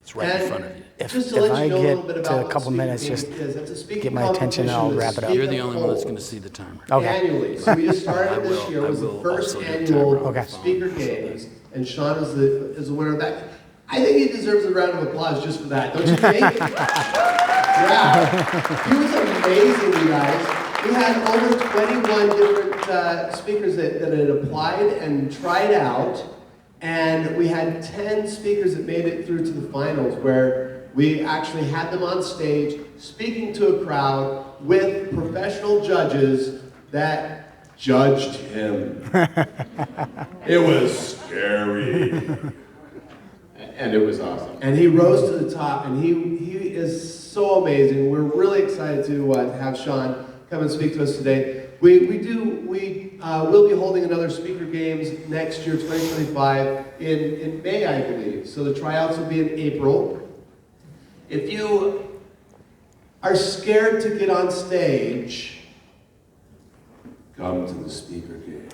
It's right in front of you. Just to let you know a little bit about a couple minutes, just get my attention, I'll wrap it up. You're the only one that's going to see the timer. Okay. Annually. So we just started this year. It was the first annual Speaker Games, and Sean is the winner of that. I think he deserves a round of applause just for that, don't you think? Yeah. He was amazing, you guys. We had over 21 different speakers that had applied and tried out, and we had 10 speakers that made it through to the finals, where we actually had them on stage speaking to a crowd with professional judges that judged him. It was scary. And it was awesome. And he rose to the top, and he is so amazing. We're really excited to have Sean come and speak to us today. We will be holding another Speaker Games next year, 2025, in May, I believe. So the tryouts will be in April. If you are scared to get on stage, come to the Speaker Game.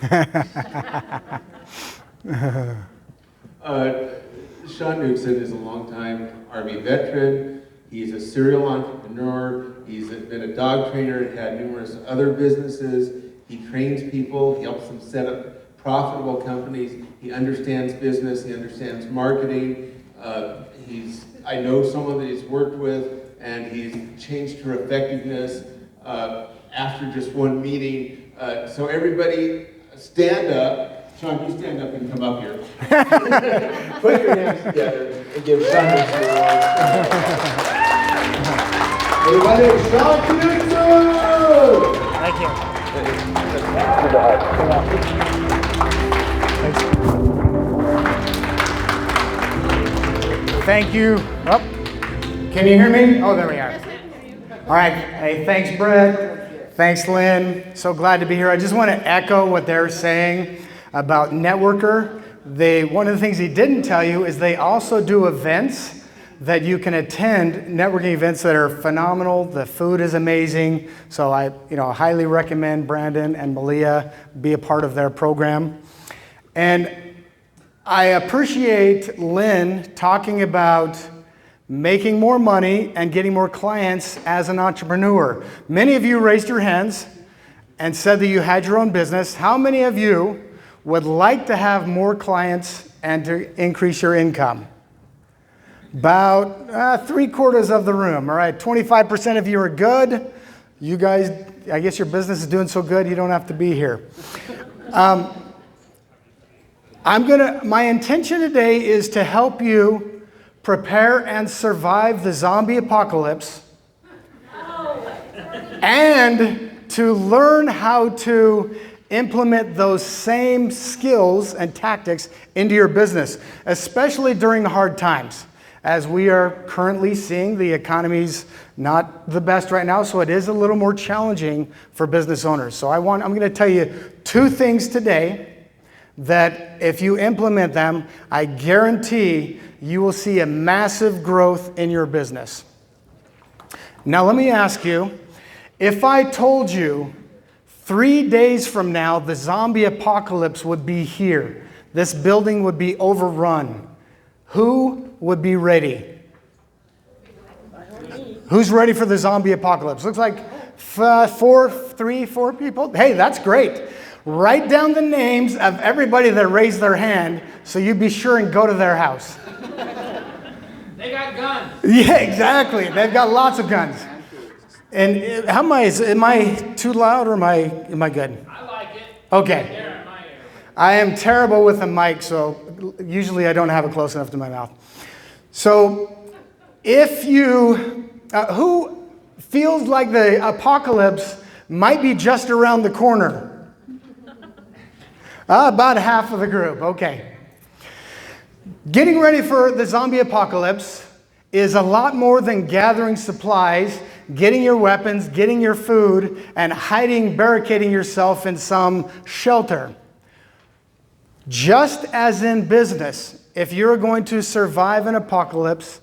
Sean Newson is a longtime Army veteran. He's a serial entrepreneur. He's been a dog trainer and had numerous other businesses. He trains people. He helps them set up profitable companies. He understands business. He understands marketing. I know someone that he's worked with, and he's changed her effectiveness after just one meeting. So everybody stand up. Sean, you stand up and come up here. Put your hands together and give Sean Newson a round. Everybody, Sean Newson! Thank you. Thank you. Oh, can you hear me? Oh, there we are. All right. Hey, thanks, Brett. Thanks, Lynn. So glad to be here. I just want to echo what they're saying about Networker. One of the things he didn't tell you is they also do events that you can attend, networking events that are phenomenal. The food is amazing. So I highly recommend Brandon and Malia be a part of their program. And I appreciate Lynn talking about making more money and getting more clients as an entrepreneur. Many of you raised your hands and said that you had your own business. How many of you would like to have more clients and to increase your income? About 3/4 of the room. All right, 25% of you are good. You guys, I guess your business is doing so good you don't have to be here. My intention today is to help you prepare and survive the zombie apocalypse and to learn how to implement those same skills and tactics into your business, especially during hard times. As we are currently seeing, the economy's not the best right now, so it is a little more challenging for business owners. So I'm going to tell you 2 things today that if you implement them, I guarantee you will see a massive growth in your business. Now let me ask you, if I told you 3 days from now the zombie apocalypse would be here, this building would be overrun, who would be ready? Who's ready for the zombie apocalypse? Looks like 4 people. Hey, that's great. Write down the names of everybody that raised their hand so you be sure and go to their house. They got guns. Yeah, exactly. They've got lots of guns. And am I too loud or am I good? I like it. Okay. There in my area. I am terrible with a mic, so usually I don't have it close enough to my mouth. So if you, who feels like the apocalypse might be just around the corner? About half of the group, okay. Getting ready for the zombie apocalypse is a lot more than gathering supplies, getting your weapons, getting your food, and barricading yourself in some shelter. Just as in business, if you're going to survive an apocalypse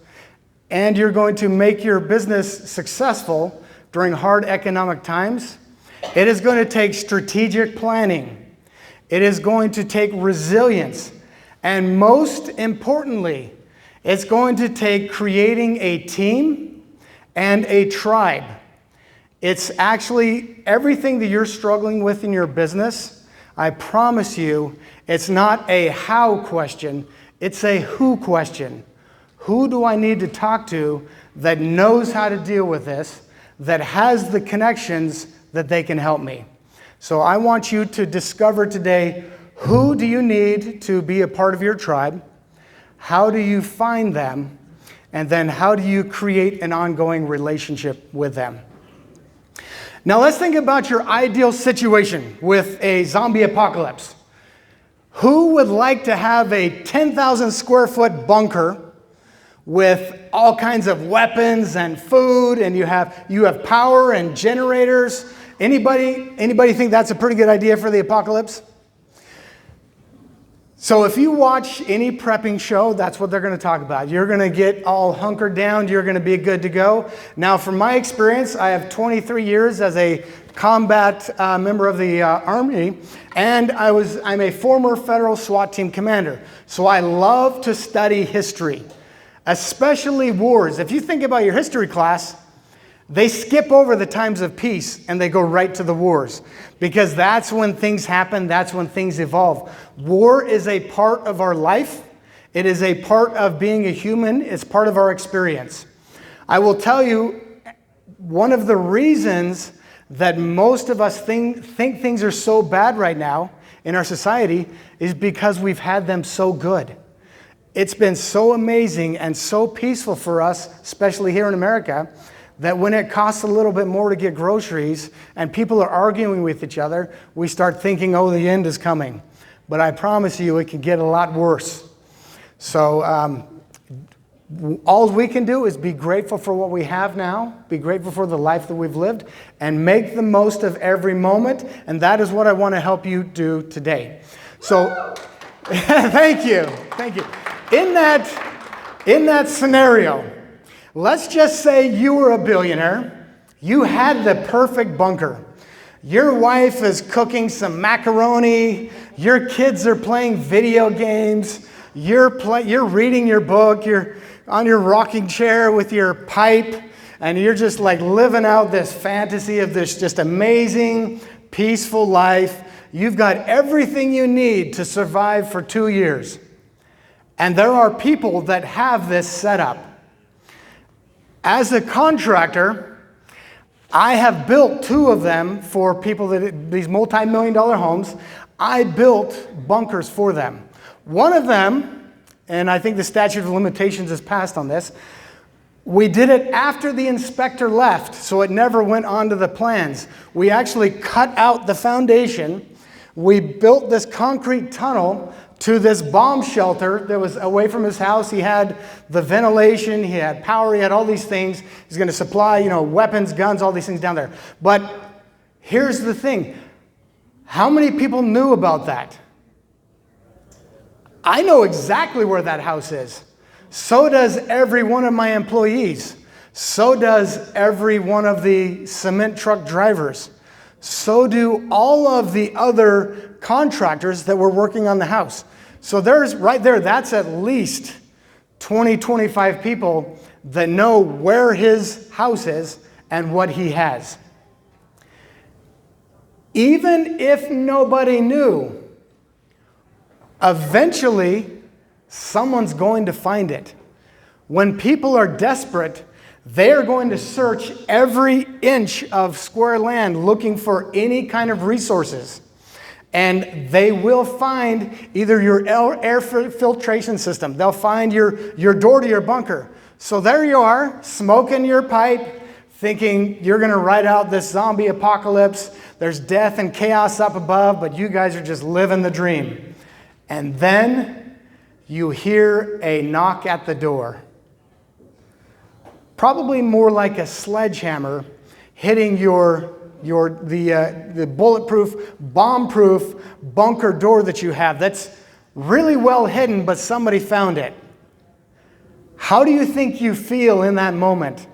and you're going to make your business successful during hard economic times, it is going to take strategic planning. It is going to take resilience. And most importantly, It's going to take creating a team and a tribe. It's actually everything that you're struggling with in your business. I promise you, it's not a how question, it's a who question. Who do I need to talk to that knows how to deal with this, that has the connections that they can help me? So I want you to discover today, who do you need to be a part of your tribe? How do you find them? And then how do you create an ongoing relationship with them? Now let's think about your ideal situation with a zombie apocalypse. Who would like to have a 10,000 square foot bunker with all kinds of weapons and food, and you have power and generators? Anybody think that's a pretty good idea for the apocalypse? So if you watch any prepping show, that's what they're going to talk about. You're going to get all hunkered down. You're going to be good to go. Now, from my experience, I have 23 years as a combat member of the Army, and I'm a former federal SWAT team commander. So I love to study history, especially wars. If you think about your history class, they skip over the times of peace and they go right to the wars, because that's when things happen, that's when things evolve. War is a part of our life. It is a part of being a human. It's part of our experience. I will tell you, one of the reasons that most of us think things are so bad right now in our society is because we've had them so good. It's been so amazing and so peaceful for us, especially here in America, that when it costs a little bit more to get groceries and people are arguing with each other, we start thinking, oh, the end is coming. But I promise you, it can get a lot worse. So all we can do is be grateful for what we have now, be grateful for the life that we've lived, and make the most of every moment. And that is what I want to help you do today. So thank you. In that scenario, let's just say you were a billionaire. You had the perfect bunker. Your wife is cooking some macaroni. Your kids are playing video games. You're reading your book. You're on your rocking chair with your pipe. And you're just like living out this fantasy of this just amazing, peaceful life. You've got everything you need to survive for 2 years. And there are people that have this set up. As a contractor, I have built 2 of them for people these multi-million-dollar homes. I built bunkers for them. One of them, and I think the statute of limitations is passed on this, we did it after the inspector left, so it never went onto the plans. We actually cut out the foundation. We built this concrete tunnel to this bomb shelter that was away from his house. He had the ventilation, he had power, he had all these things. He's going to supply, weapons, guns, all these things down there. But here's the thing. How many people knew about that? I know exactly where that house is. So does every one of my employees. So does every one of the cement truck drivers. So do all of the other contractors that were working on the house. So there's right there, that's at least 20, 25 people that know where his house is and what he has. Even if nobody knew, eventually someone's going to find it. When people are desperate, they are going to search every inch of square land looking for any kind of resources. And they will find either your air filtration system. They'll find your door to your bunker. So there you are, smoking your pipe, thinking you're going to ride out this zombie apocalypse. There's death and chaos up above, but you guys are just living the dream. And then you hear a knock at the door. Probably more like a sledgehammer hitting the bulletproof, bomb-proof bunker door that you have that's really well hidden, but somebody found it. How do you think you feel in that moment?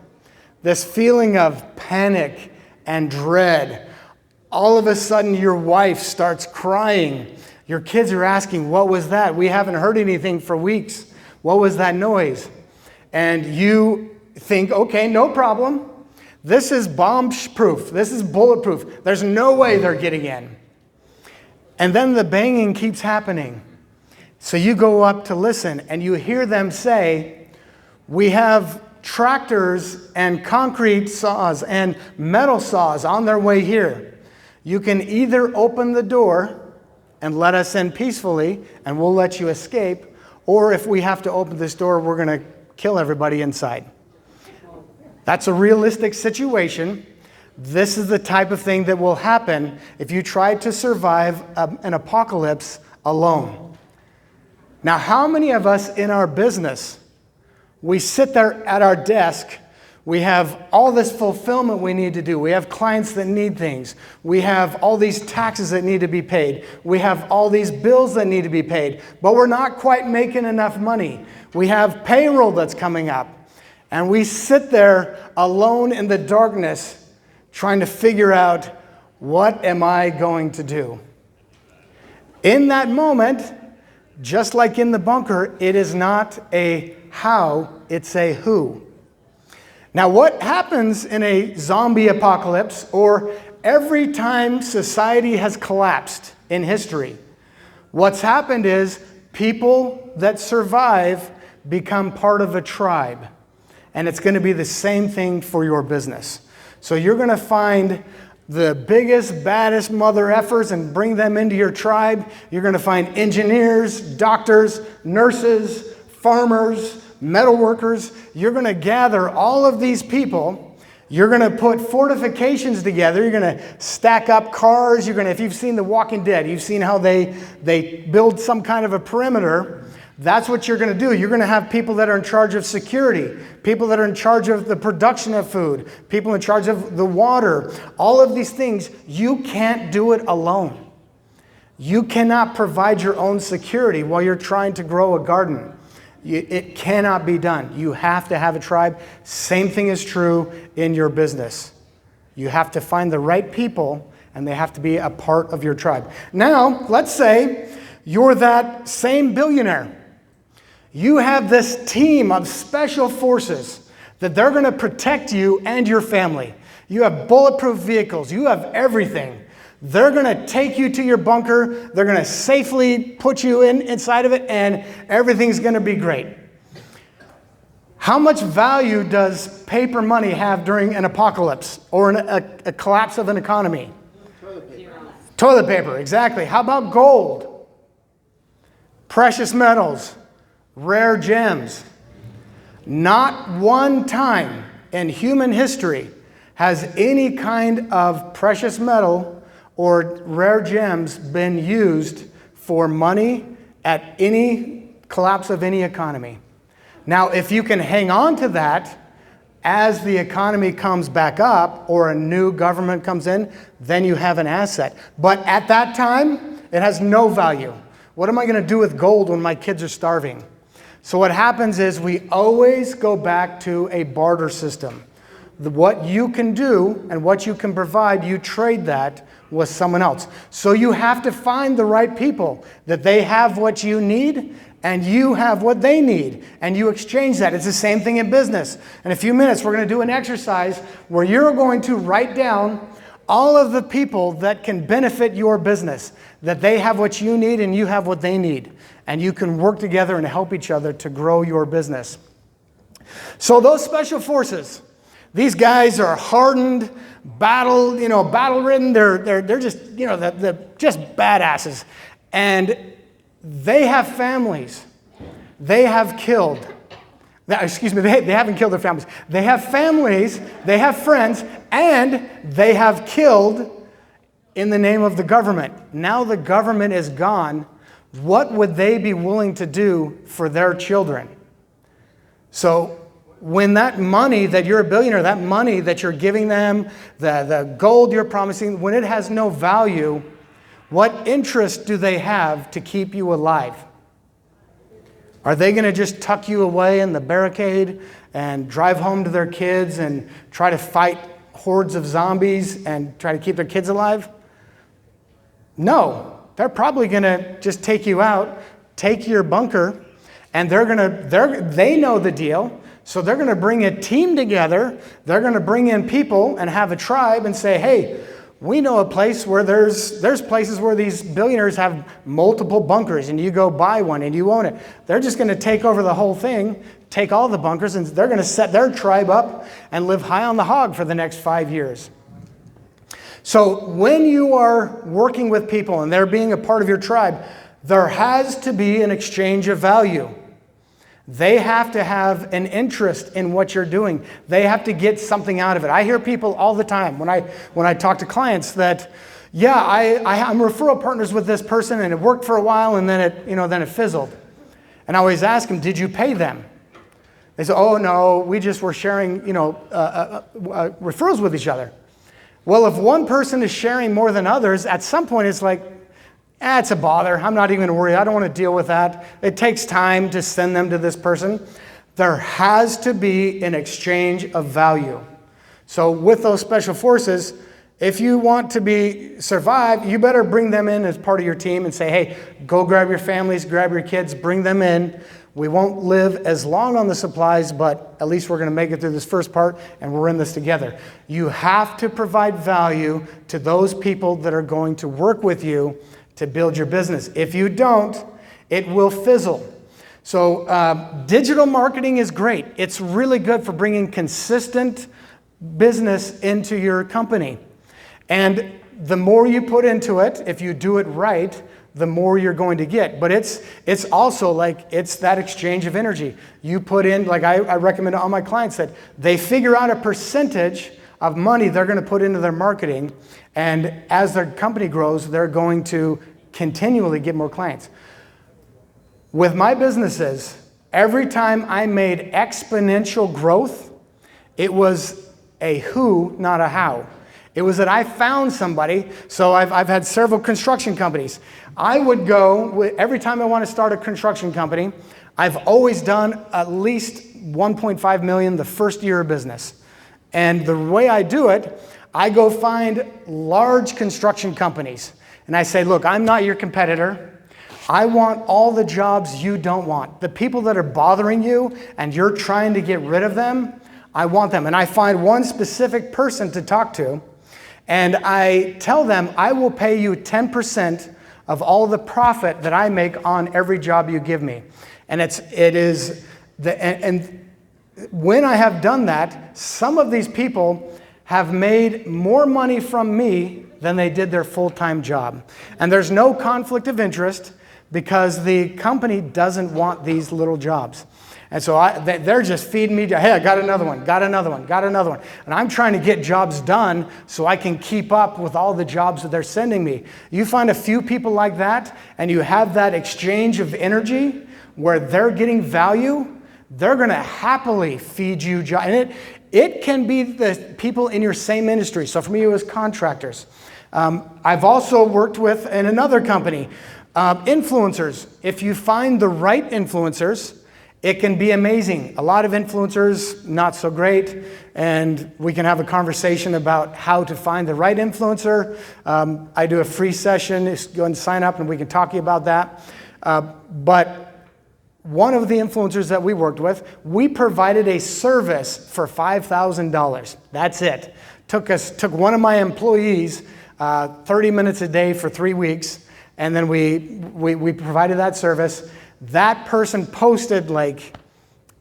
This feeling of panic and dread. All of a sudden, your wife starts crying. Your kids are asking, what was that? We haven't heard anything for weeks. What was that noise? And you think, okay, no problem. This is bomb-proof. This is bulletproof. There's no way they're getting in. And then the banging keeps happening. So you go up to listen, and you hear them say, we have tractors and concrete saws and metal saws on their way here. You can either open the door and let us in peacefully, and we'll let you escape, or if we have to open this door, we're going to kill everybody inside. That's a realistic situation. This is the type of thing that will happen if you try to survive an apocalypse alone. Now, how many of us in our business, we sit there at our desk, we have all this fulfillment we need to do. We have clients that need things. We have all these taxes that need to be paid. We have all these bills that need to be paid, but we're not quite making enough money. We have payroll that's coming up, and we sit there alone in the darkness trying to figure out, what am I going to do? In that moment, just like in the bunker, it is not a how, it's a who. Now, what happens in a zombie apocalypse, or every time society has collapsed in history, what's happened is people that survive become part of a tribe. And it's going to be the same thing for your business. So you're going to find the biggest, baddest mother effers and bring them into your tribe. You're going to find engineers, doctors, nurses, farmers, metal workers. You're going to gather all of these people. You're going to put fortifications together. You're going to stack up cars. You're going to, if you've seen The Walking Dead, you've seen how they build some kind of a perimeter. That's what you're going to do. You're going to have people that are in charge of security, people that are in charge of the production of food, people in charge of the water. All of these things, you can't do it alone. You cannot provide your own security while you're trying to grow a garden. It cannot be done. You have to have a tribe. Same thing is true in your business. You have to find the right people, and they have to be a part of your tribe. Now, let's say you're that same billionaire. You have this team of special forces that they're going to protect you and your family. You have bulletproof vehicles. You have everything. They're going to take you to your bunker. They're going to safely put you inside of it, and everything's going to be great. How much value does paper money have during an apocalypse or a collapse of an economy? Toilet paper, exactly. How about gold? Precious metals, rare gems. Not one time in human history has any kind of precious metal or rare gems been used for money at any collapse of any economy. Now, if you can hang on to that as the economy comes back up or a new government comes in, then you have an asset. But at that time, it has no value. What am I going to do with gold when my kids are starving? So what happens is we always go back to a barter system. What you can do and what you can provide, you trade that with someone else. So you have to find the right people, that they have what you need and you have what they need, and you exchange that. It's the same thing in business. In a few minutes, we're going to do an exercise where you're going to write down all of the people that can benefit your business, that they have what you need and you have what they need, and you can work together and help each other to grow your business. So those special forces, these guys are hardened, battle-ridden. They're just, they're just badasses, and they have families. They have killed. They haven't killed their families. They have families, they have friends, and they have killed in the name of the government. Now the government is gone. What would they be willing to do for their children? So when that money that you're a billionaire, that money that you're giving them, the gold you're promising, when it has no value, what interest do they have to keep you alive? Are they going to just tuck you away in the barricade and drive home to their kids and try to fight hordes of zombies and try to keep their kids alive? No. They're probably going to just take you out, take your bunker, and they know the deal. So they're going to bring a team together. They're going to bring in people and have a tribe and say, hey, we know a place where there's places where these billionaires have multiple bunkers, and you go buy one and you own it. They're just going to take over the whole thing, take all the bunkers, and they're going to set their tribe up and live high on the hog for the next 5 years. So when you are working with people and they're being a part of your tribe, there has to be an exchange of value. They have to have an interest in what you're doing. They have to get something out of it. I hear people all the time when I talk to clients that, yeah, I'm referral partners with this person, and it worked for a while, and then it fizzled. And I always ask them, did you pay them? They say, oh no, we just were sharing referrals with each other. Well, if one person is sharing more than others, at some point it's like, it's a bother. I'm not even going to worry. I don't want to deal with that. It takes time to send them to this person. There has to be an exchange of value. So with those special forces, if you want to survive, you better bring them in as part of your team and say, hey, go grab your families, grab your kids, bring them in. We won't live as long on the supplies, but at least we're going to make it through this first part, and we're in this together. You have to provide value to those people that are going to work with you to build your business. If you don't, it will fizzle. So digital marketing is great. It's really good for bringing consistent business into your company. And the more you put into it, if you do it right, the more you're going to get. But it's also like, it's that exchange of energy. You put in, like I recommend to all my clients that they figure out a percentage of money they're going to put into their marketing, and as their company grows, they're going to continually get more clients. With my businesses, every time I made exponential growth, it was a who, not a how. It was that I found somebody. So I've had several construction companies. I would go, every time I want to start a construction company, I've always done at least 1.5 million the first year of business. And the way I do it, I go find large construction companies. And I say, look, I'm not your competitor. I want all the jobs you don't want. The people that are bothering you and you're trying to get rid of them, I want them. And I find one specific person to talk to, and I tell them, I will pay you 10% of all the profit that I make on every job you give me. And when I have done that, some of these people have made more money from me than they did their full-time job. And there's no conflict of interest because the company doesn't want these little jobs. And so they're just feeding me, hey, I got another one, got another one, got another one. And I'm trying to get jobs done so I can keep up with all the jobs that they're sending me. You find a few people like that, and you have that exchange of energy where they're getting value, they're going to happily feed you jobs. And it can be the people in your same industry. So for me, it was contractors. I've also worked with, in another company, influencers. If you find the right influencers, it can be amazing. A lot of influencers, not so great, and we can have a conversation about how to find the right influencer. I do a free session. Just go and sign up, and we can talk to you about that. But one of the influencers that we worked with, we provided a service for $5,000. That's it. Took one of my employees 30 minutes a day for 3 weeks, and then we provided that service. That person posted 8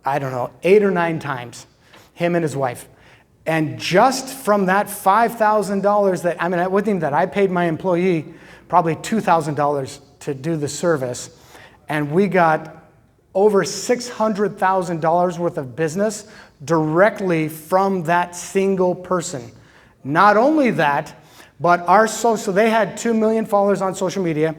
or 9 times, him and his wife. And just from that $5,000 that I paid my employee probably $2,000 to do the service, and we got over $600,000 worth of business directly from that single person. Not only that, but so they had 2 million followers on social media.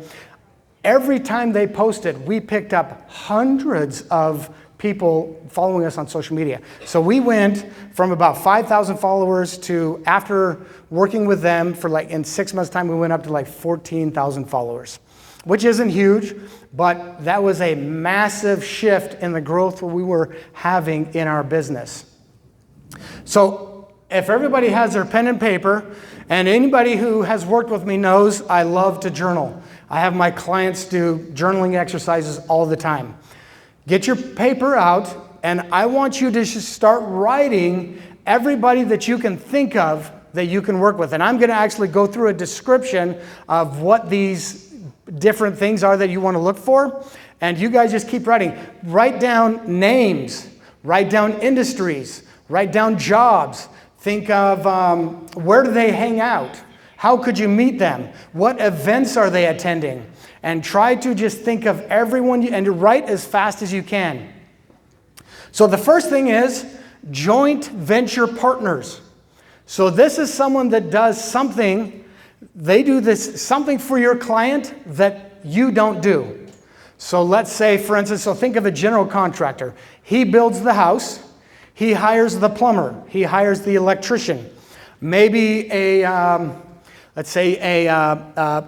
Every time they posted, we picked up hundreds of people following us on social media. So we went from about 5,000 followers to, after working with them for in 6 months' time, we went up to 14,000 followers, which isn't huge, but that was a massive shift in the growth we were having in our business. So if everybody has their pen and paper, and anybody who has worked with me knows I love to journal. I have my clients do journaling exercises all the time. Get your paper out, and I want you to just start writing everybody that you can think of that you can work with. And I'm going to actually go through a description of what these different things are that you want to look for. And you guys just keep writing. Write down names, write down industries, write down jobs. Think of where do they hang out? How could you meet them? What events are they attending? And try to just think of everyone and write as fast as you can. So the first thing is joint venture partners. So this is someone that does something, they do this something for your client that you don't do. So let's say, for instance, so think of a general contractor. He builds the house, he hires the plumber, he hires the electrician. Maybe let's say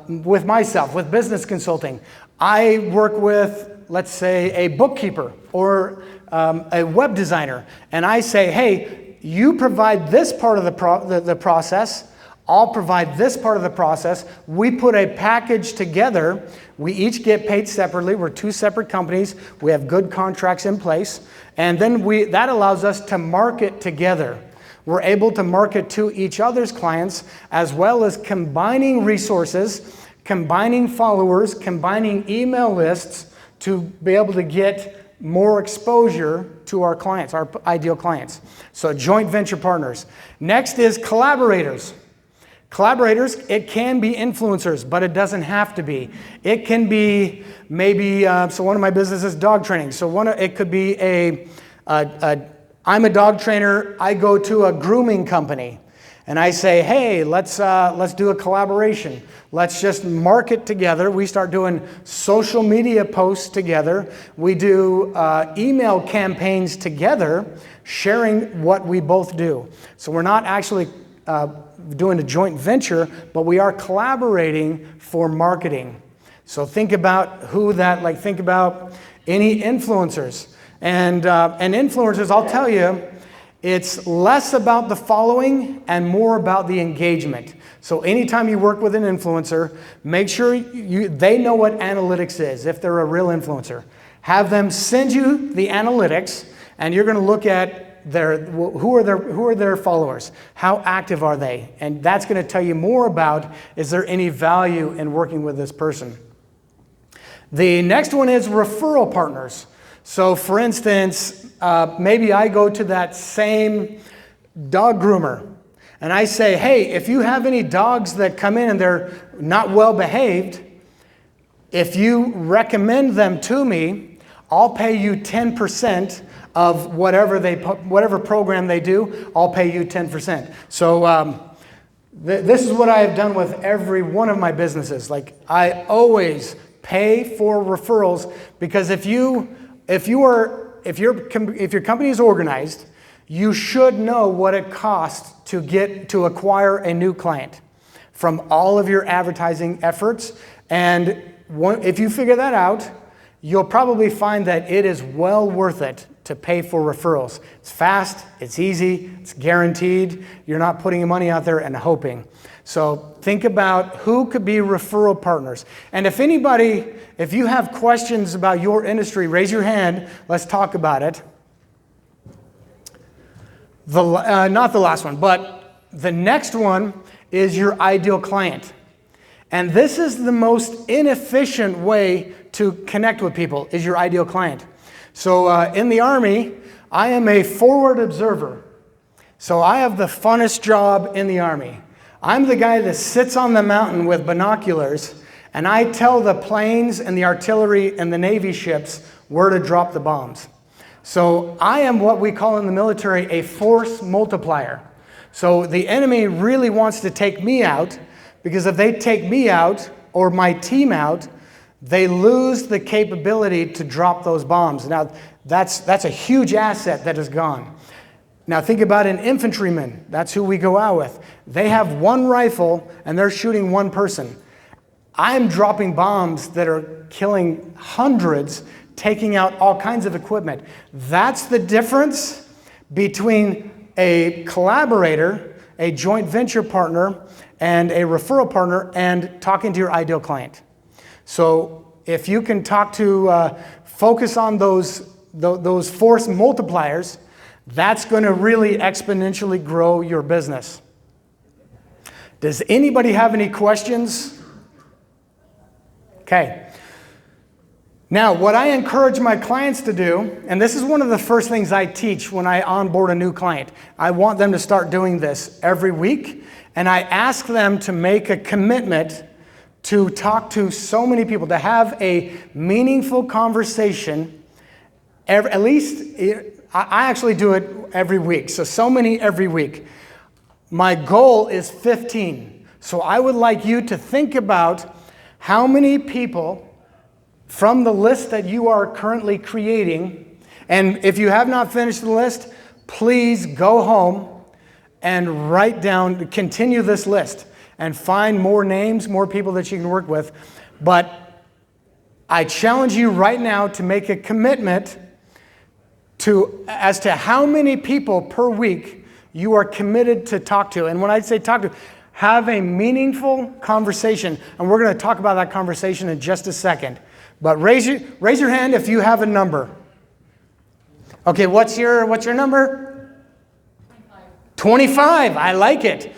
with myself, with business consulting, I work with, let's say, a bookkeeper or a web designer, and I say, hey, you provide this part of the process, I'll provide this part of the process. We put a package together. We each get paid separately. We're two separate companies. We have good contracts in place, and then that allows us to market together. We're able to market to each other's clients, as well as combining resources, combining followers, combining email lists to be able to get more exposure to our clients, our ideal clients. So joint venture partners. Next is collaborators. Collaborators, it can be influencers, but it doesn't have to be. It can be maybe, so one of my businesses is dog training. So it could be I'm a dog trainer, I go to a grooming company and I say, hey, let's do a collaboration. Let's just market together. We start doing social media posts together. We do email campaigns together, sharing what we both do. So we're not actually doing a joint venture, but we are collaborating for marketing. So think about think about any influencers. And influencers, I'll tell you, it's less about the following and more about the engagement. So anytime you work with an influencer, make sure they know what analytics is, if they're a real influencer. Have them send you the analytics, and you're going to look at who are their followers, how active are they, and that's going to tell you more about, is there any value in working with this person. The next one is referral partners. So for instance, maybe I go to that same dog groomer and I say, hey, if you have any dogs that come in and they're not well behaved, if you recommend them to me, I'll pay you 10% of whatever program they do, I'll pay you 10%. So this is what I have done with every one of my businesses. Like, I always pay for referrals, because if your company is organized, you should know what it costs to acquire a new client from all of your advertising efforts. And if you figure that out, you'll probably find that it is well worth it to pay for referrals. It's fast, it's easy, it's guaranteed. You're not putting your money out there and hoping. So think about who could be referral partners. And if you have questions about your industry, raise your hand. Let's talk about it. Not the last one, but the next one is your ideal client. And this is the most inefficient way to connect with people, is your ideal client. So in the Army, I am a forward observer. So I have the funnest job in the Army. I'm the guy that sits on the mountain with binoculars, and I tell the planes and the artillery and the Navy ships where to drop the bombs. So I am what we call in the military a force multiplier. So the enemy really wants to take me out, because if they take me out or my team out, they lose the capability to drop those bombs. Now, that's a huge asset that is gone. Now, think about an infantryman. That's who we go out with. They have one rifle, and they're shooting one person. I'm dropping bombs that are killing hundreds, taking out all kinds of equipment. That's the difference between a collaborator, a joint venture partner, and a referral partner, and talking to your ideal client. So if you can talk to, focus on those force multipliers, that's going to really exponentially grow your business. Does anybody have any questions? Okay. Now, what I encourage my clients to do, and this is one of the first things I teach when I onboard a new client, I want them to start doing this every week, and I ask them to make a commitment to talk to so many people, to have a meaningful conversation, at least, I actually do it every week, so many every week. My goal is 15, so I would like you to think about how many people from the list that you are currently creating, and if you have not finished the list, please go home and write down, continue this list, and find more names, more people that you can work with. But I challenge you right now to make a commitment as to how many people per week you are committed to talk to. And when I say talk to, have a meaningful conversation, and we're going to talk about that conversation in just a second. But raise your hand if you have a number. Okay, what's your number? 25. I like it.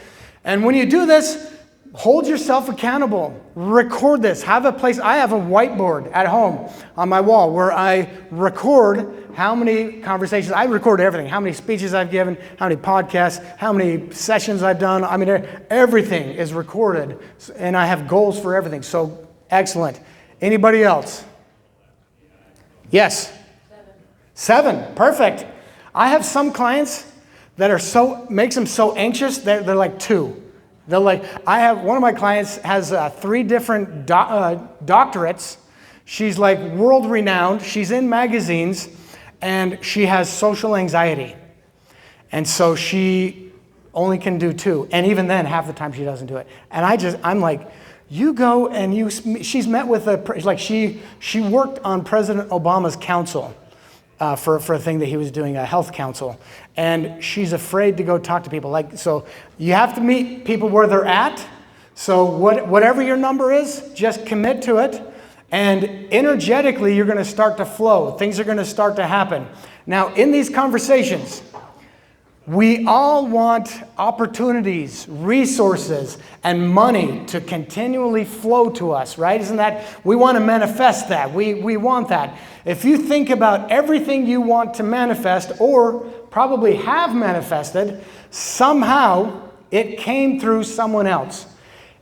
And when you do this, hold yourself accountable. Record this. Have a place. I have a whiteboard at home on my wall where I record how many conversations. I record everything. How many speeches I've given, how many podcasts, how many sessions I've done. I mean, everything is recorded. And I have goals for everything. So excellent. Anybody else? Yes? 7. Perfect. I have some clients that makes them so anxious, they're like 2. They're like, one of my clients has 3 different doctorates. She's like world renowned. She's in magazines, and she has social anxiety. And so she only can do 2. And even then, half the time she doesn't do it. And I'm like, you go and she's met with she worked on President Obama's council for a thing that he was doing, a health council. And she's afraid to go talk to people. So you have to meet people where they're at. So whatever your number is, just commit to it. And energetically, you're going to start to flow. Things are going to start to happen. Now, in these conversations, we all want opportunities, resources, and money to continually flow to us, right? Isn't that, we want to manifest that. We want that. If you think about everything you want to manifest or probably have manifested, somehow it came through someone else.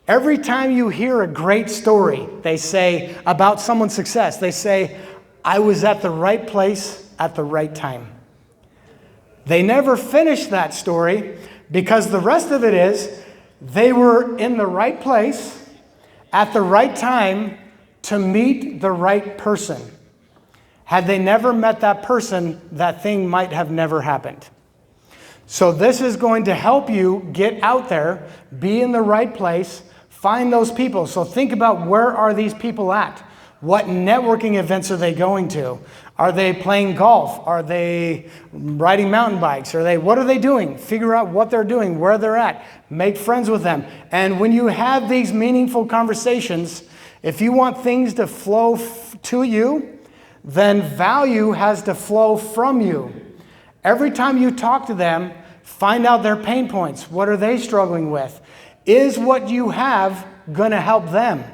Every time you hear a great story, they say, about someone's success, they say, I was at the right place at the right time. They never finish that story because the rest of it is they were in the right place at the right time to meet the right person. Had they never met that person, that thing might have never happened. So this is going to help you get out there, be in the right place, find those people. So think about, where are these people at? What networking events are they going to? Are they playing golf? Are they riding mountain bikes? What are they doing? Figure out what they're doing, where they're at. Make friends with them. And when you have these meaningful conversations, if you want things to flow to you, then value has to flow from you. Every time you talk to them, find out their pain points. What are they struggling with? Is what you have going to help them?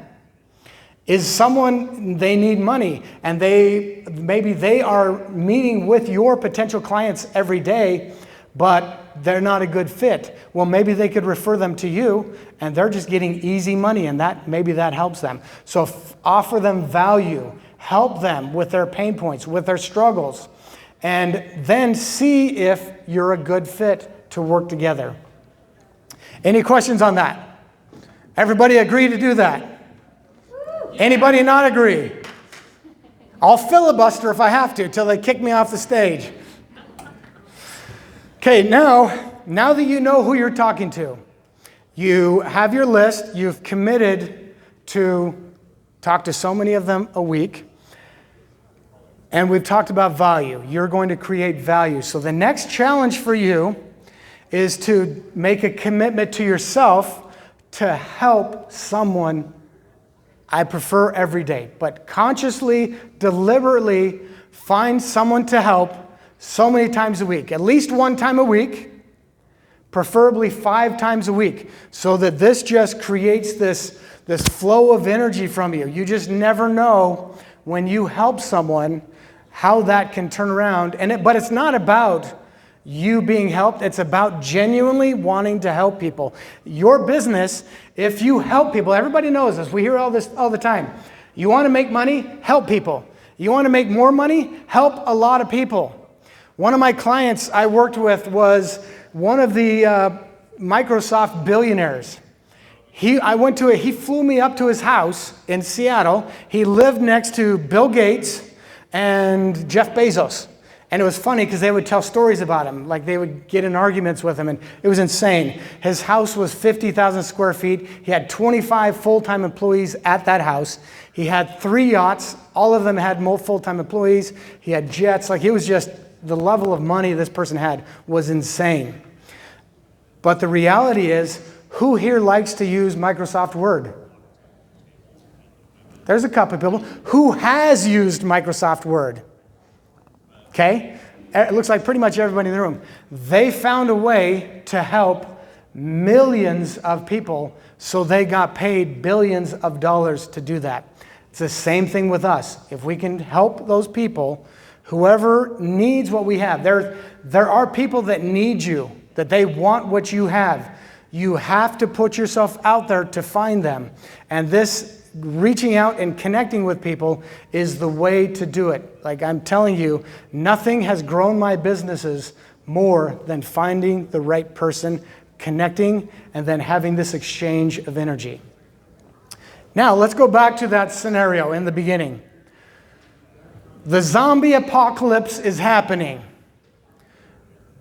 Is someone, they need money, and maybe they are meeting with your potential clients every day, but they're not a good fit. Well, maybe they could refer them to you, and they're just getting easy money, and maybe that helps them. So offer them value, help them with their pain points, with their struggles, and then see if you're a good fit to work together. Any questions on that? Everybody agree to do that? Anybody not agree? I'll filibuster if I have to till they kick me off the stage. Okay, now that you know who you're talking to, you have your list, you've committed to talk to so many of them a week, and we've talked about value. You're going to create value. So the next challenge for you is to make a commitment to yourself to help someone I prefer every day. But consciously, deliberately find someone to help so many times a week, at least one time a week, preferably 5 times a week, so that this just creates this flow of energy from you. You just never know when you help someone how that can turn around. But it's not about you being helped. It's about genuinely wanting to help people. Your business, if you help people, everybody knows this. We hear all this all the time. You want to make money? Help people. You want to make more money? Help a lot of people. One of my clients I worked with was one of the Microsoft billionaires. He flew me up to his house in Seattle. He lived next to Bill Gates and Jeff Bezos. And it was funny because they would tell stories about him. Like they would get in arguments with him, and it was insane. His house was 50,000 square feet. He had 25 full-time employees at that house. He had 3 yachts. All of them had more full-time employees. He had jets. Like it was just, the level of money this person had was insane. But the reality is, who here likes to use Microsoft Word? There's a couple of people. Who has used Microsoft Word? Okay? It looks like pretty much everybody in the room. They found a way to help millions of people, so they got paid billions of dollars to do that. It's the same thing with us. If we can help those people, whoever needs what we have, there are people that need you, that they want what you have. You have to put yourself out there to find them. And this reaching out and connecting with people is the way to do it. Like I'm telling you, nothing has grown my businesses more than finding the right person, connecting, and then having this exchange of energy. Now, let's go back to that scenario in the beginning. The zombie apocalypse is happening.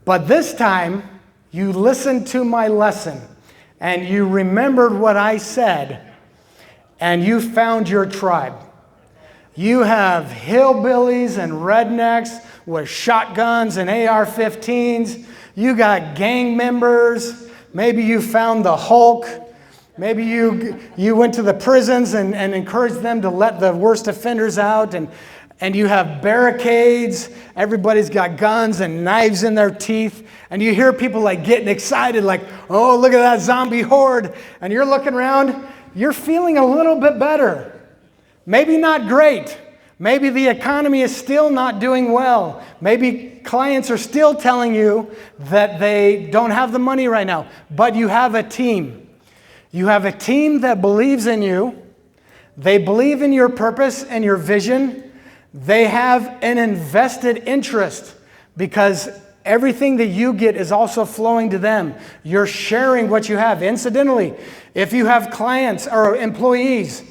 But this time, you listened to my lesson, and you remembered what I said, and you found your tribe. You have hillbillies and rednecks with shotguns and AR-15s. You got gang members. Maybe you found the Hulk. Maybe you went to the prisons and encouraged them to let the worst offenders out. And you have barricades. Everybody's got guns and knives in their teeth. And you hear people like getting excited, like, oh, look at that zombie horde. And you're looking around, you're feeling a little bit better. Maybe not great. Maybe the economy is still not doing well. Maybe clients are still telling you that they don't have the money right now. But you have a team. You have a team that believes in you. They believe in your purpose and your vision. They have an invested interest because everything that you get is also flowing to them. You're sharing what you have. Incidentally, if you have clients or employees,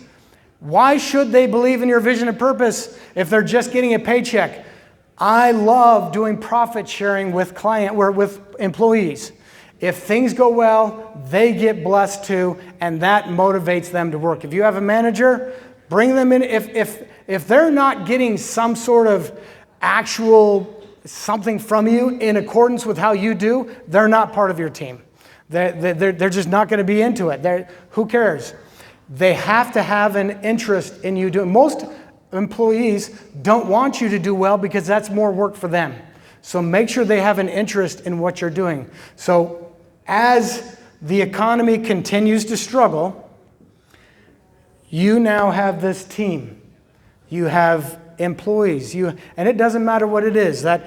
why should they believe in your vision and purpose if they're just getting a paycheck? I love doing profit sharing with employees. If things go well, they get blessed too, and that motivates them to work. If you have a manager, bring them in. If they're not getting some sort of actual something from you in accordance with how you do, they're not part of your team. They're just not going to be into it. Who cares? They have to have an interest in you doing. Most employees don't want you to do well because that's more work for them. So make sure they have an interest in what you're doing. So as the economy continues to struggle, you now have this team. You have employees. And it doesn't matter what it is. That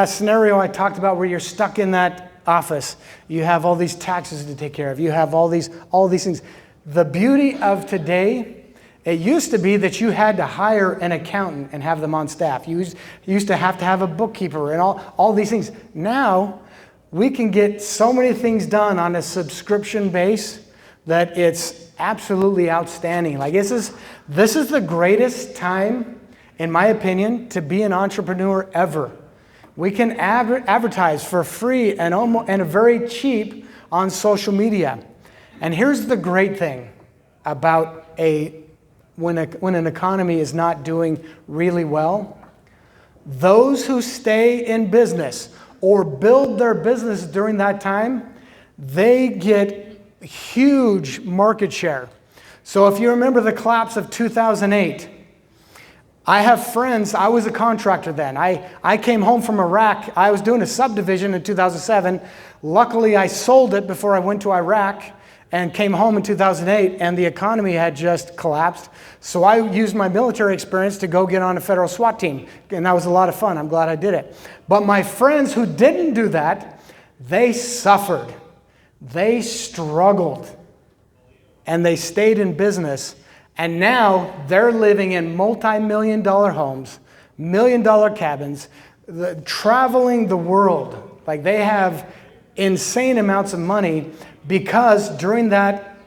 scenario I talked about where you're stuck in that office, you have all these taxes to take care of. You have all these things. The beauty of today, it used to be that you had to hire an accountant and have them on staff. You used to have a bookkeeper and all these things. Now, we can get so many things done on a subscription base that it's absolutely outstanding. Like this is the greatest time, in my opinion, to be an entrepreneur ever. We can advertise for free and very cheap on social media. And here's the great thing about when an economy is not doing really well. Those who stay in business or build their business during that time, they get huge market share. So if you remember the collapse of 2008, I have friends, I was a contractor then. I came home from Iraq. I was doing a subdivision in 2007. Luckily, I sold it before I went to Iraq and came home in 2008, and the economy had just collapsed. So I used my military experience to go get on a federal SWAT team, and that was a lot of fun. I'm glad I did it. But my friends who didn't do that, they suffered. They struggled, and they stayed in business. And now they're living in multi-million-dollar homes, million-dollar cabins, traveling the world. Like, they have insane amounts of money because during that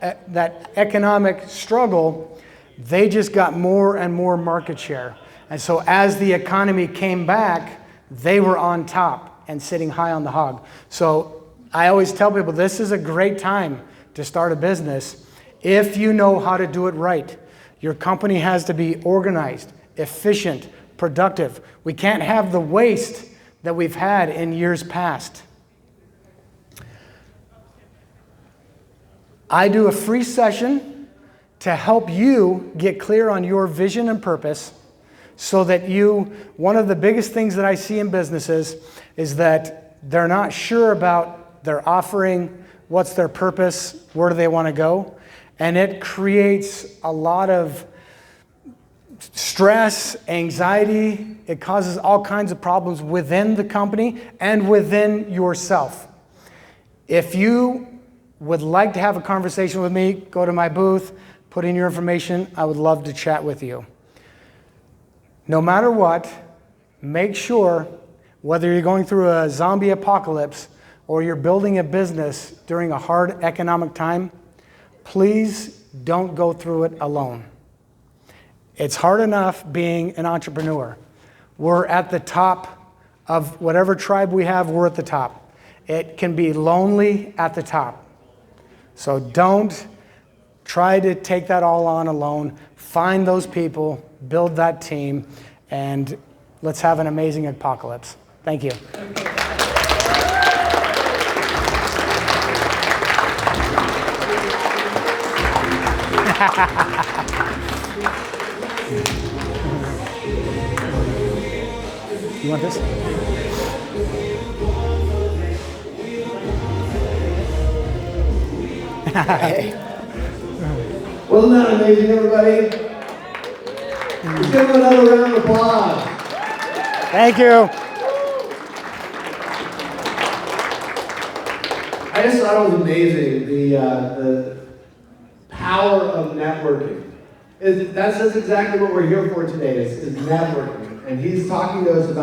economic struggle, they just got more and more market share. And so as the economy came back, they were on top and sitting high on the hog. So I always tell people this is a great time to start a business if you know how to do it right. Your company has to be organized, efficient, productive. We can't have the waste that we've had in years past. I do a free session to help you get clear on your vision and purpose so that one of the biggest things that I see in businesses is that they're not sure about their offering, what's their purpose, where do they want to go, and it creates a lot of stress, anxiety. It causes all kinds of problems within the company and within yourself. If you would like to have a conversation with me, go to my booth, put in your information. I would love to chat with you. No matter what, make sure, whether you're going through a zombie apocalypse or you're building a business during a hard economic time, please don't go through it alone. It's hard enough being an entrepreneur. We're at the top of whatever tribe we have, we're at the top. It can be lonely at the top. So don't try to take that all on alone. Find those people, build that team, and let's have an amazing apocalypse. Thank you. You want this? Wasn't that amazing, everybody? Let's give them another round of applause. Thank you. I just thought it was amazing, the power of networking. That's exactly what we're here for today, is networking. And he's talking to us about